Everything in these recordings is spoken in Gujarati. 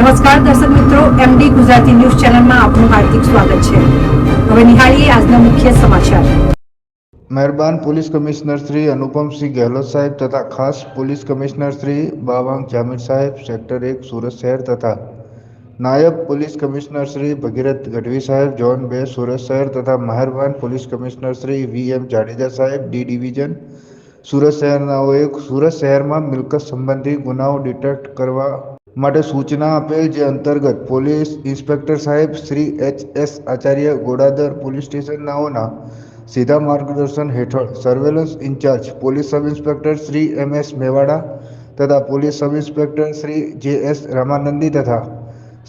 નમસ્કાર દર્શક મિત્રો, એમડી ગુજરાતી ન્યૂઝ ચેનલમાં આપનું હાર્દિક સ્વાગત છે. હવે નિહાળીએ આજના મુખ્ય સમાચાર. મહેરબાન પોલીસ કમિશનર શ્રી અનુપમસિંહ ગેહલોત સાહેબ તથા ખાસ પોલીસ કમિશનર શ્રી બાવાંગ જામીર સાહેબ સેક્ટર 1 સુરત શહેર તથા નાયબ પોલીસ કમિશનર શ્રી ભગીરથ ગઢવી સાહેબ ઝોન 2 સુરત શહેર તથા મહેરબાન પોલીસ કમિશનર શ્રી વી.એમ. જાડેજા સાહેબ ડી ડિવિઝન સુરત શહેરનાઓએ સુરત શહેરમાં મિલકત સંબંધી ગુનાઓ ડિટેક્ટ કરવા માટે સૂચના આપેલ, જે અંતર્ગત પોલીસ ઇન્સ્પેક્ટર સાહેબ શ્રી એચ.એસ. આચાર્ય ગોડાદર પોલીસ સ્ટેશનનાઓના સીધા માર્ગદર્શન હેઠળ surveillance in charge police sub inspector Shri M S. Mewada તથા police sub inspector Shri J S. Ramanandi તથા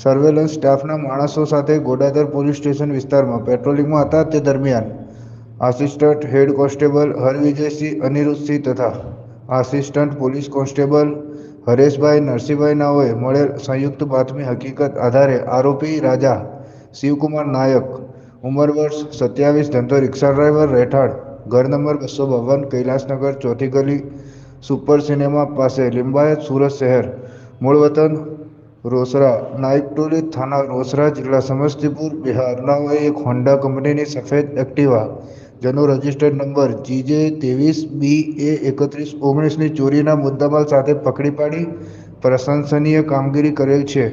સર્વેલન્સ સ્ટાફના માણસો સાથે ગોડાદર પોલીસ સ્ટેશન વિસ્તારમાં પેટ્રોલિંગમાં હતા. તે દરમિયાન assistant head constable Harvijaysinh Aniruddhsinh તથા assistant police constable Hareshbhai Narsinhbhai નાઓએ મળેલ સંયુક્ત બાતમી હકીકત આધારે આરોપી રાજા શિવકુમાર નાયક, ઉંમર વર્ષ 27, ધંધો રિક્ષા ડ્રાઈવર, રહેઠાણ ઘર નંબર 252, કૈલાસનગર, ચોથી ગલી, સુપર સિનેમા પાસે, લિંબાયત, સુરત શહેર, મૂળ વતન રોસડા, નાયક ટોલી, થાના રોસડા, જિલ્લા સમસ્તીપુર, બિહાર નાઓએ એક હોન્ડા કંપનીની સફેદ એક્ટિવા જેનો રજિસ્ટર્ડ નંબર GJ23BA3119ની ચોરીના મુદ્દામાલ સાથે પકડી પાડી પ્રશંસનીય કામગીરી કરેલ છે.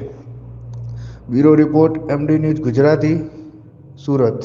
Bureau report, MD news Gujarati, Surat.